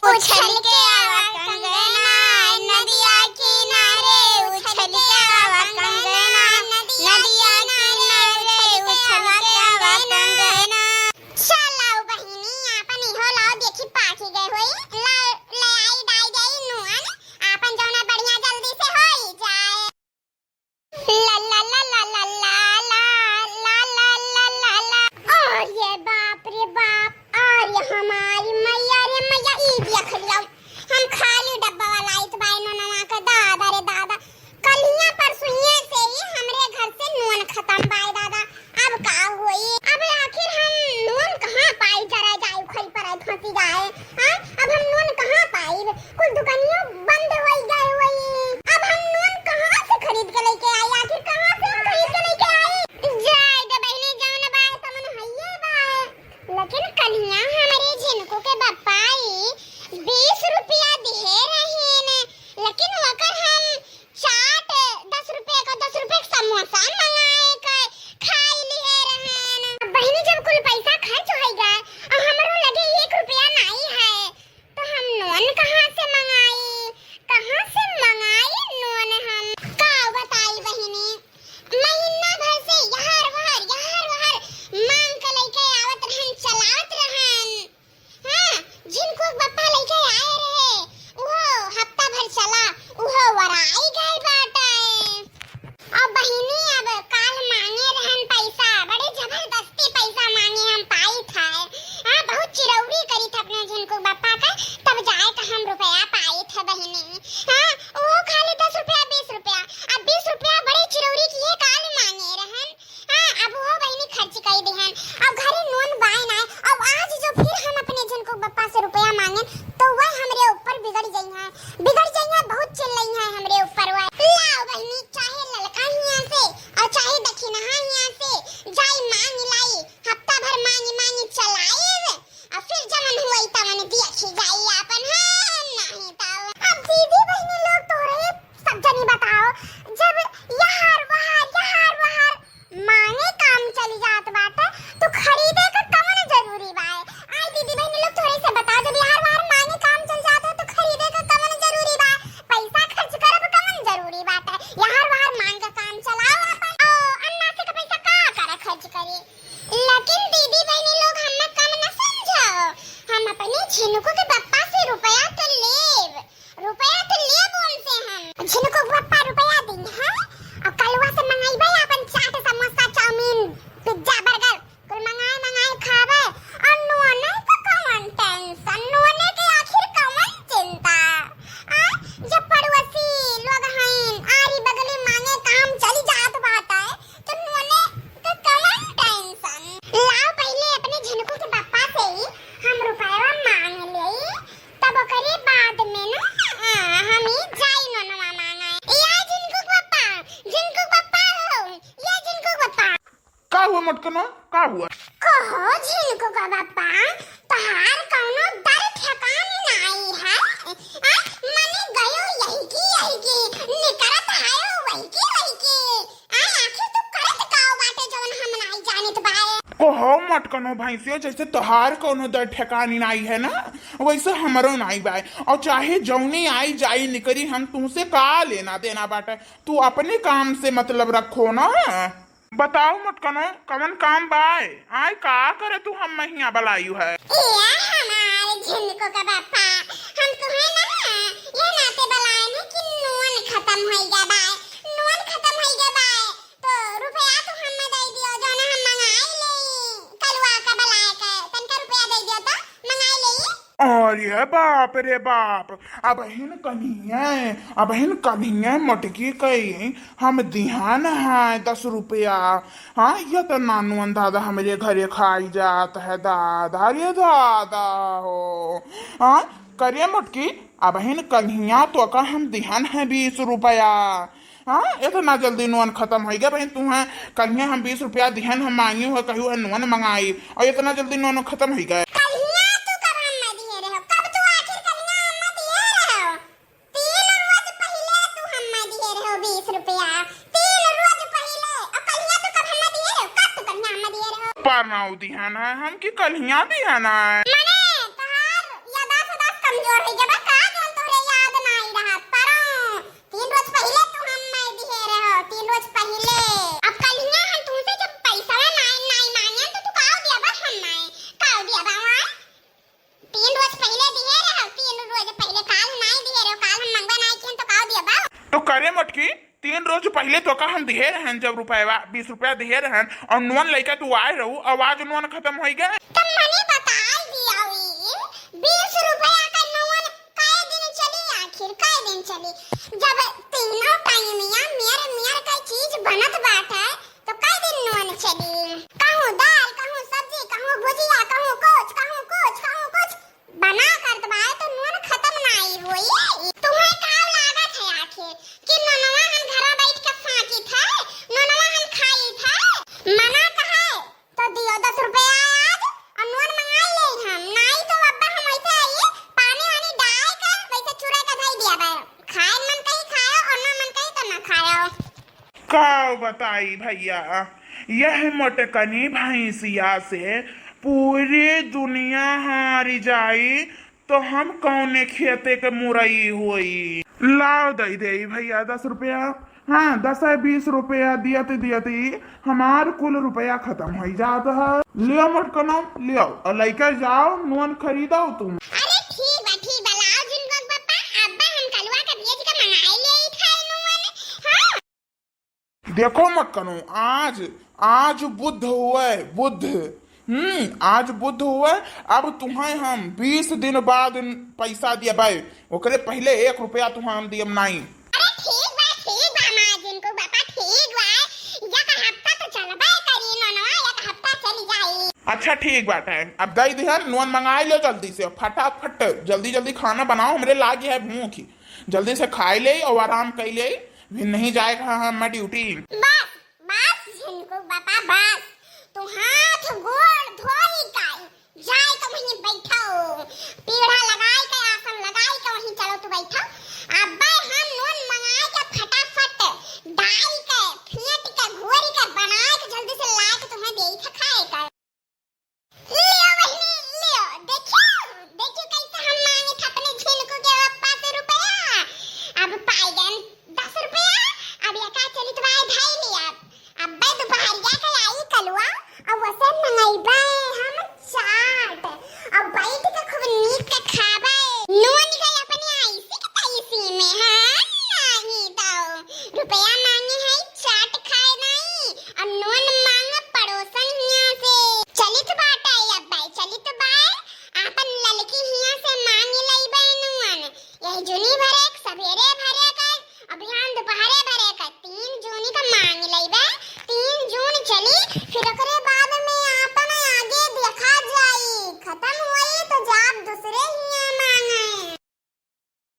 उछल के आवा कंगना नदिया किनारे, उछल के आवा कंगना नदिया किनारे, उछल के आवा कंगना। चलाओ बहिनी आपन इहो लाओ देखी पाकी गए होई ले आई डाई जाई नुआन आपन जौना बढ़िया जल्दी से होई जाए। ला ला ला ला ला ला ला ला ला ला ला। और ये बाप रे बाप, और ये हमारी मैया रे मैया ई देख लियो हम खाली डब्बा वाला आइत बाई नोनवा का दादा रे दादा। कलिया परसुइया से ही हमरे घर से नून खत्म बाई दादा। अब का होई, अब आखिर हम नून कहां पाई, जरा जाई खई पर फंसी जाए। हां अब हम नून कहां पाई, कुल दुकानियां बंद होई गए होई। अब हम नून कहां से खरीद के लेके आई, आखिर कहां से हम खरीद के लेके आई। जाय दे बहनी जौन बाय तमन हइये बाय। लेकिन कन्या हमारे जिनको के बप्पाई 20 रुपया दे रहे ने, लेकिन वकर हम चाट 10 रुपए का 10 रुपए का समोसा मंगाए के खाई लिए रहन। बहनी जब कुल पैसा खर्च हो गए और हमरो लगे 1 रुपया नहीं है, तो हम नून कहां से मंगाई, कहां से मंगाई नून हम का बताई बहनी। महीना भर से यहर वहर मांग के लेके आवत रहन, चलावत रहन। हां जिनको बप्पा लेके आए रहे वो हफ्ता भर चला, वो वराई गए बाटे। अब बहिनी अब काल मांगे रहन पैसा, बड़े जबरदस्ती पैसा मांगे हम पाई था। हां बहुत चिरौरी करी था अपने जिनको बप्पा का, तब जाए का हम रुपया पाई थे बहिनी। हां वो खाली 10 रुपया 20 रुपया, अब 20 रुपया बड़े चिरौरी की काल मांगे रहन। हां अब वो बहिनी खर्च कर देहन, अब घरे नून बाय ना। अब आज जो फिर हम अपने जिनको बप्पा से रुपया मांगे तो वह हमरे ऊपर बिगड़ जाई है, बहुत चिल्लाई है हमरे ऊपर। वह लाओ बहिनी चाहे ललका हिया से और चाहे दक्षिणा हिया से जाई मांग लाई, हफ्ता भर मांगी चलाए और फिर जमन हुई तमन देखी जाई अपन। हां नहीं तो अब दीदी बहनी लोग तोरे सब जनी बताओ, जब यहार वहार मांगे काम चली जात बाटे तो खरीदे का कमन जरूरी बा। आई दीदी बहनी लोग थोड़े से बताओ, जब यहार वहार मांगे काम चल जाता तो खरीदे का कमन जरूरी बा, पैसा खर्च करब कमन जरूरी बाटे। यहार वहार मांग का काम चलाओ अपन, ओ अन्ना से का पैसा का करे खर्च करी। लेकिन दीदी बहनी लोग हम कम न समझो, हम अपने झिनुको के बप्पा से रुपया तो लेब उनसे। हम झिनुको बप्पा रुपया दी है और कलवा से मंगाईबे अपन chaat samosa chowmein pizza burger कुल मंगाए खावे। और नोने का कौन टेंशन, नोने के आखिर कौन चिंता। जब पड़ोसी लोग हैं आरी बगली मांगे काम चली जात बाटे तो नोने का कौन टेंशन। लाओ पहले अपने झिनुको के बप्पा से ही हम रुपया मांग ले, तब करे बाद में ना हम ही जाई नोनवा मांगाए। या जिनको बप्पा हो, या जिनको बप्पा का हुआ मटकनो, का हुआ कहो झिनको का बप्पा तहार कौनो दर ठिकाने नहीं है। मने गयो यही की निकरत आयो वही की आखिर तू करत काओ बाटे जवन हम नहीं जानत बाए। कहो मटकनो भैंसियो, जैसे तोहार कोनो दर ठिकानी नहीं है ना वैसे हमरो नहीं बाय, और चाहे जौनी आई जाई निकरी हम तुमसे का लेना देना बाटे, तू अपने काम से मतलब रखो ना। बताओ मटकनो कवन काम बाय, आय का करे तू हम महिया बलायू है। ये हमारे झिनको का बप्पा हम तुम्हें ना ये नाते बलाए ने कि नून खत्म हो गया बाय, तो रुपया तो हम दे दियो जो ना हम मंगाई ले कलवा का बलाए के तनका रुपया दे दियो तो मंगाई ले। और ये बाप रे बाप, अब हिन कन्हिया मटकी कई हम दिहान है 10 रुपया। हाँ ये तो नानू दादा हमारे घरे खाई जात है दादा रे दादा हो। हाँ करिए मटकी, अब हिन कन्हिया तो का हम दिहान है 20 रुपया। हाँ इतना जल्दी नून खत्म हो गया बहन, तू है कन्हिया हम 20 रुपया दिहान हम मांगी हुआ कहू है नून मंगाई और इतना जल्दी नून खत्म हो गया। परनाउ दिहाना है हम की कन्हिया दिहाना है। मने तहार यादाश्त कमजोर भूल गया का जोन तोरे याद नहीं रहा पर 3 रोज पहले तू हम मैं दिए रहो 3 रोज पहले अब कलिया हम तुमसे जब पैसा नहीं मांगे तो तू काव दिया बा हम नहीं काव दिया बा 3 रोज पहले दिए रहो 3 रोज पहले काल नहीं दिए रहो काल हम मंगवा नहीं किन तो काव दिया बा तो करे मटकी 3 रोज पहले तो का हम दिए रहन जब रुपया 20 रुपया दिए रहन और नोन लइका तू आए रहू आवाज नोन खत्म हो गया तुम मने बता दिया 20 रुपया का नोन काय दिन चली आखिर काय दिन चली जब तीनों टाइम मेरे का चीज बनत बाटे तो काय दिन नोन चली कहूं दाल कहूं सब्जी कहूं भुजिया कहूं कुछ बना कर दबाए तो नोन खत्म नहीं होई तुम्हें का लागत है आखिर कि नोनवा हम घर बैठ के फाकी थे नोनवा हम खाई थे मना कहे तो दियो 10 रुपया आज और नोन मंगाई ले हम नहीं तो अब्बा हम ऐसे आइए पानी वानी डाल कर वैसे चुरा के धई दिया बा खाए मन कहीं खाओ और ना मन कहीं तो ना खाओ का बताई भैया यह मोटकनी भैंसिया से पूरी दुनिया हारी जाई तो हम कौने खेते के मुरई हुई लाओ दे भैया 10 रुपया हाँ 10-20 रुपया दियती हमार कुल रुपया खत्म हो जाता है लियो मोटकनो लियो और लेकर जाओ नोन खरीदो तुम अरे ठीक बा लाओ जिनको पापा अब्बा हम कलवा का भेज के मंगाई ले खाए नोन हां देखो मोटकनो आज बुध हुए बुध आज बुध हुए अब तुम्हें हम 20 दिन बाद पैसा दिया भाई ओकरे पहले 1 रुपया तुम्हें हम दियम नहीं अरे ठीक बा मां जिनको पापा ठीक बा एक हफ्ता तो चलबे करी नोनवा एक हफ्ता चली जाई अच्छा ठीक बात है अब दई दिहन नोन मंगाई लो जल्दी से फटाफट जल्दी खाना बनाओ हमरे लागे है भूख जल्दी से खाई ले और आराम कर ले भी नहीं जाएगा हम ड्यूटी बस जिनको पापा बस तू हाथ गोड़ धोई काई जाए तो वहीं बैठो पीढ़ा लगा